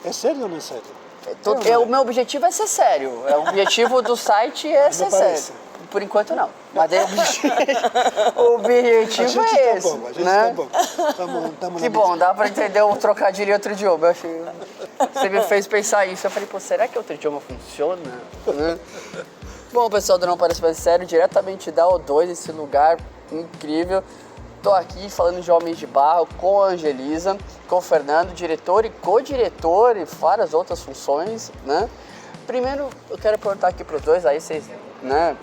É sério ou não é sério? O meu objetivo é ser sério. O objetivo do site é ser sério. Por enquanto não. Mas o objetivo é esse. A gente né? tá bom. Que bom, dá pra entender o trocadilho em outro idioma. Eu achei... Você me fez pensar isso. Eu falei, pô, será que outro idioma funciona? Bom, pessoal do Não Parece Mais Sério, diretamente da O2, esse lugar incrível. Estou aqui falando de Homens de Barro com a Angelisa, com o Fernando, diretor e co-diretor e várias outras funções, né? Primeiro, eu quero perguntar aqui para os dois, aí vocês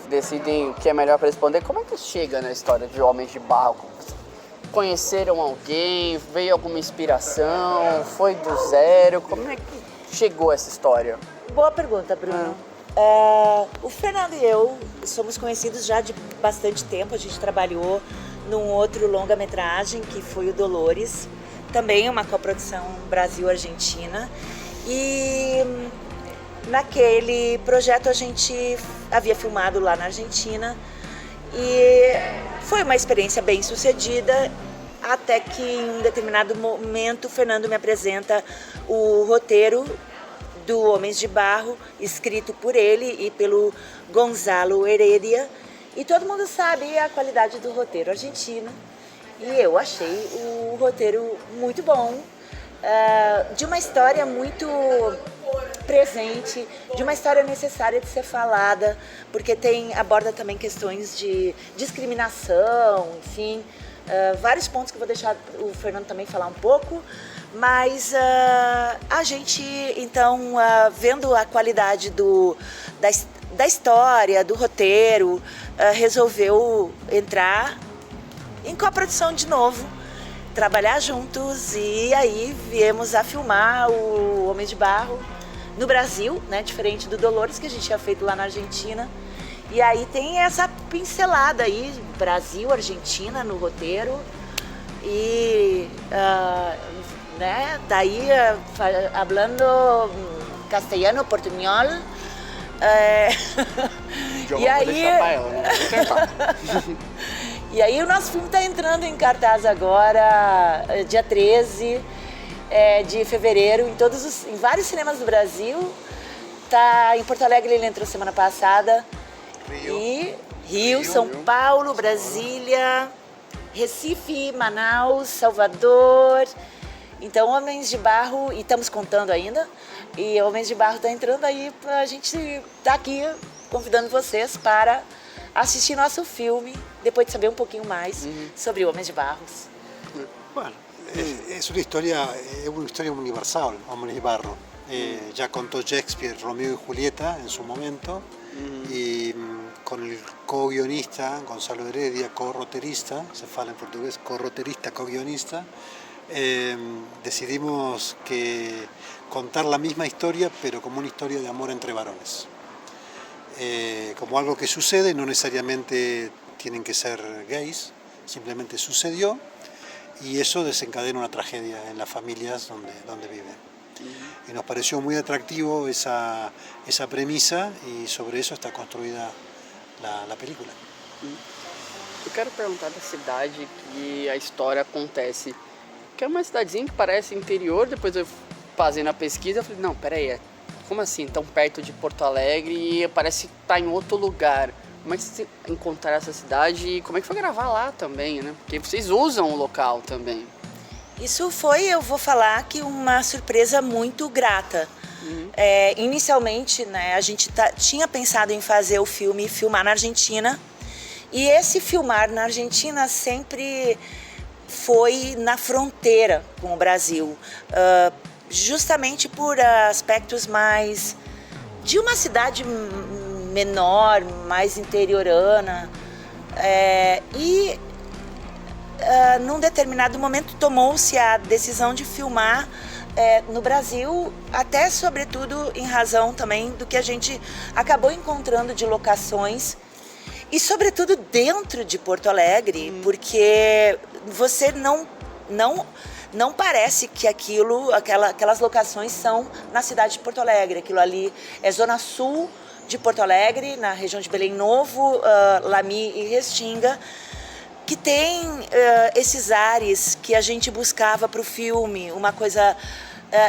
decidem o que é melhor para responder. Como é que chega na história de Homens de Barro? Conheceram alguém? Veio alguma inspiração? Foi do zero? Como é que chegou essa história? Boa pergunta, Bruno. O Fernando e eu somos conhecidos já de bastante tempo. A gente trabalhou num outro longa-metragem, que foi o Dolores, também uma coprodução Brasil-Argentina. E naquele projeto a gente havia filmado lá na Argentina e foi uma experiência bem sucedida, até que em um determinado momento o Fernando me apresenta o roteiro do Homens de Barro, escrito por ele e pelo Gonzalo Heredia. E todo mundo sabe a qualidade do roteiro argentino. E eu achei o roteiro muito bom, de uma história muito presente, de uma história necessária de ser falada, porque aborda também questões de discriminação, enfim, vários pontos que eu vou deixar o Fernando também falar um pouco. Mas a gente, então, vendo a qualidade da história, do roteiro, resolveu entrar em coprodução de novo, trabalhar juntos, e aí viemos a filmar o Homens de Barro no Brasil, né, diferente do Dolores, que a gente tinha feito lá na Argentina. E aí tem essa pincelada aí, Brasil, Argentina no roteiro, e né, daí falando castelhano, portunhol. E aí, e aí o nosso filme está entrando em cartaz agora, dia 13 de fevereiro, em vários cinemas do Brasil. Tá em Porto Alegre, ele entrou semana passada. Rio, São Paulo, Brasília, Recife, Manaus, Salvador. Então, Homens de Barro, e estamos contando ainda, e Homens de Barro está entrando aí, a gente está aqui convidando vocês para assistir nosso filme, depois de saber um pouquinho mais sobre Homens de Barro. Bueno, es una historia universal, Homens de Barro. Ya contó Shakespeare Romeo y Julieta en su momento, y con el co-guionista Gonzalo Heredia, co-roterista, se fala en portugués, co-roterista, co-guionista, decidimos contar la misma historia, pero como una historia de amor entre varones. Como algo que sucede, no necesariamente tienen que ser gays, simplemente sucedió, y eso desencadena una tragedia en las familias donde viven. Y nos pareció muy atractivo esa premisa, y sobre eso está construida la película. Eu quero perguntar da cidade que a história acontece. Que é uma cidadezinha que parece interior. Depois eu fazendo a pesquisa, eu falei, não, peraí, como assim, tão perto de Porto Alegre e parece que tá em outro lugar? Como é que vocês encontraram essa cidade e como é que foi gravar lá também, né? Porque vocês usam o local também. Isso foi, eu vou falar, que uma surpresa muito grata. Inicialmente, né, a gente tinha pensado em fazer o filme, filmar na Argentina, e esse filmar na Argentina sempre foi na fronteira com o Brasil, justamente por aspectos mais de uma cidade menor, mais interiorana, num determinado momento tomou-se a decisão de filmar no Brasil, até sobretudo em razão também do que a gente acabou encontrando de locações, e sobretudo dentro de Porto Alegre, porque você não parece que aquelas locações são na cidade de Porto Alegre. Aquilo ali é zona sul de Porto Alegre, na região de Belém Novo, Lami e Restinga, que tem esses ares que a gente buscava para o filme, uma coisa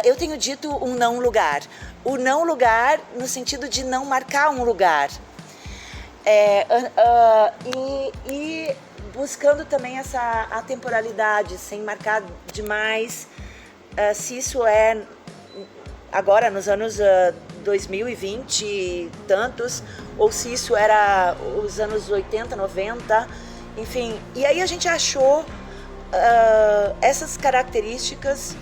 eu tenho dito um não lugar. O não lugar no sentido de não marcar um lugar. E buscando também essa atemporalidade, sem marcar demais, se isso é agora nos anos 2020 e tantos, ou se isso era os anos 80, 90, enfim. E aí a gente achou essas características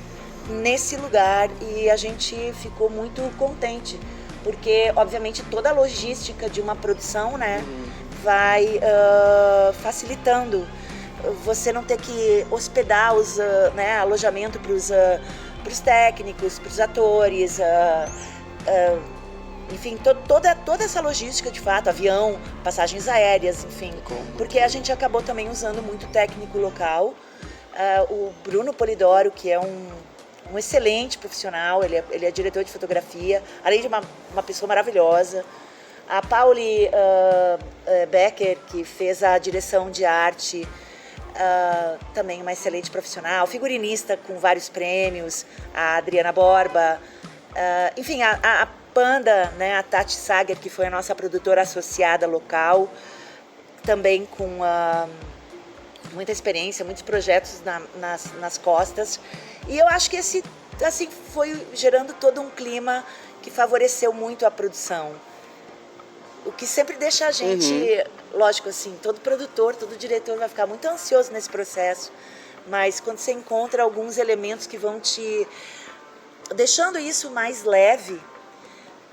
nesse lugar e a gente ficou muito contente, porque obviamente toda a logística de uma produção, né, vai facilitando você não ter que hospedar alojamento para os técnicos, para os atores, enfim, toda essa logística de fato, avião, passagens aéreas, enfim, porque a gente acabou também usando muito técnico local. O Bruno Polidoro, que é um excelente profissional, ele é diretor de fotografia, além de uma pessoa maravilhosa. A Pauli Becker, que fez a direção de arte, também uma excelente profissional, figurinista com vários prêmios, a Adriana Borba, enfim, a Panda, né, a Tati Sager, que foi a nossa produtora associada local, também com muita experiência, muitos projetos nas costas. E eu acho que esse assim, foi gerando todo um clima que favoreceu muito a produção. O que sempre deixa a gente, lógico assim, todo produtor, todo diretor vai ficar muito ansioso nesse processo, mas quando você encontra alguns elementos que vão te deixando isso mais leve,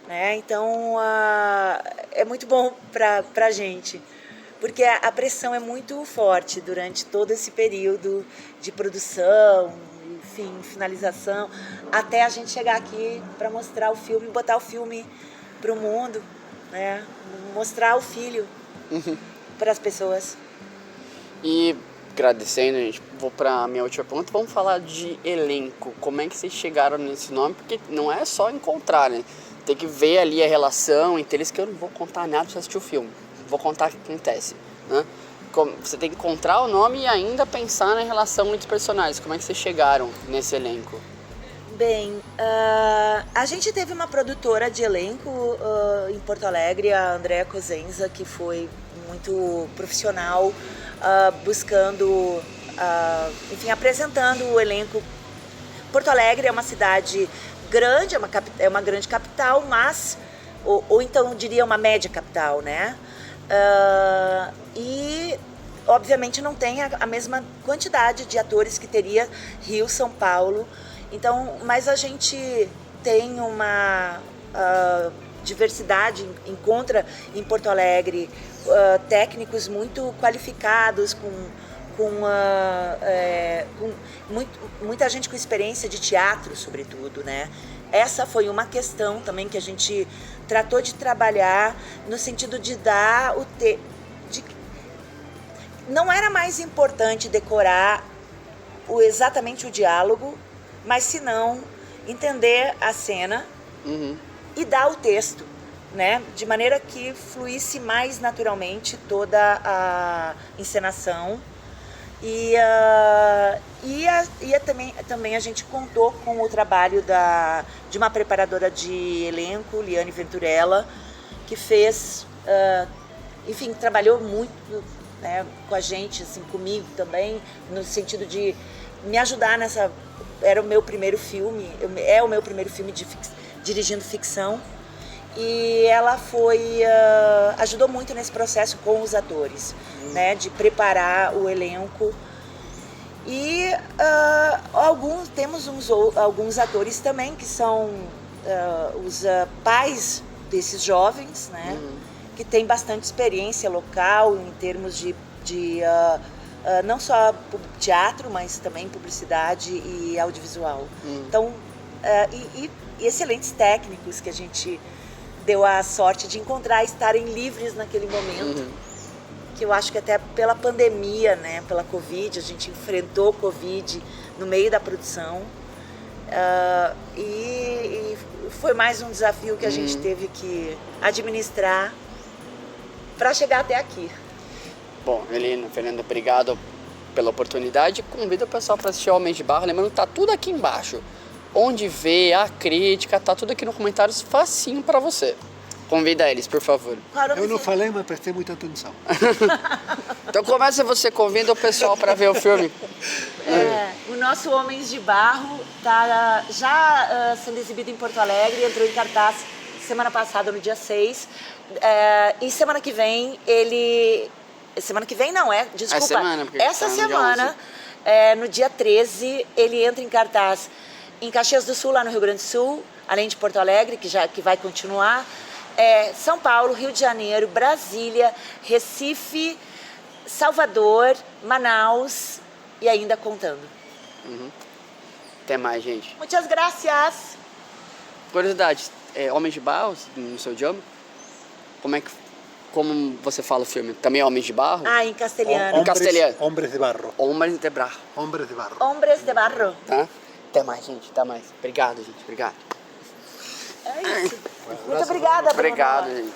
né? Então é muito bom pra gente, porque a pressão é muito forte durante todo esse período de produção, enfim, finalização, até a gente chegar aqui para mostrar o filme, botar o filme para o mundo, né? Mostrar o filho para as pessoas. E agradecendo, gente, vou para a minha última pergunta, vamos falar de elenco. Como é que vocês chegaram nesse nome? Porque não é só encontrar, né? Tem que ver ali a relação entre eles, que eu não vou contar nada para você assistir o filme. Vou contar o que acontece, né? Você tem que encontrar o nome e ainda pensar na relação entre os personagens. Como é que vocês chegaram nesse elenco? Bem, a gente teve uma produtora de elenco em Porto Alegre, a Andrea Cosenza, que foi muito profissional, buscando, enfim, apresentando o elenco. Porto Alegre é uma cidade grande, é uma grande capital, mas, ou então eu diria uma média capital, né? E obviamente não tem a mesma quantidade de atores que teria Rio, São Paulo. Então, mas a gente tem uma diversidade, encontra em Porto Alegre técnicos muito qualificados, com muita gente com experiência de teatro, sobretudo, né? Essa foi uma questão também que a gente tratou de trabalhar no sentido de dar não era mais importante decorar exatamente o diálogo, mas se não entender a cena e dar o texto, né? De maneira que fluísse mais naturalmente toda a encenação. Também a gente contou com o trabalho de uma preparadora de elenco, Liane Venturella, que fez, enfim, trabalhou muito, né, com a gente, assim, comigo também, no sentido de me ajudar nessa... Era o meu primeiro filme, é o meu primeiro filme dirigindo ficção, e ela ajudou muito nesse processo com os atores, né, de preparar o elenco. E temos alguns atores também que são os pais desses jovens, né, que têm bastante experiência local em termos de não só teatro, mas também publicidade e audiovisual. Então, e excelentes técnicos que a gente deu a sorte de encontrar, estarem livres naquele momento, que eu acho que até pela pandemia, né, pela Covid, a gente enfrentou Covid no meio da produção, e foi mais um desafio que a gente teve que administrar para chegar até aqui. Bom, Helena, Fernanda, obrigado pela oportunidade. Convido o pessoal para assistir Homens de Barro. Lembrando que tá tudo aqui embaixo. onde ver, a crítica, tá tudo aqui nos comentários facinho pra você. Convida eles, por favor. Eu não falei, mas prestei muita atenção. Então começa você, convida o pessoal para ver o filme. O nosso Homens de Barro está já sendo exibido em Porto Alegre, entrou em cartaz semana passada, no dia 6. E semana que vem ele... Semana que vem não, desculpa. Semana, porque essa tá no dia semana, no dia 13, ele entra em cartaz em Caxias do Sul, lá no Rio Grande do Sul, além de Porto Alegre, que vai continuar. São Paulo, Rio de Janeiro, Brasília, Recife, Salvador, Manaus e ainda contando. Até mais, gente. Muitas gracias! Curiosidade, Homens de Barro, no seu idioma? Como você fala o filme? Também é Homens de Barro? Em castelhano. Em castelhano. Hombres de barro. Homens de Barro. Hombres de barro. Hombres de Barro. Tá? Até mais, gente. Até mais. Obrigado, gente. Obrigado. É isso. Muito obrigada, Bruno. Obrigado, gente.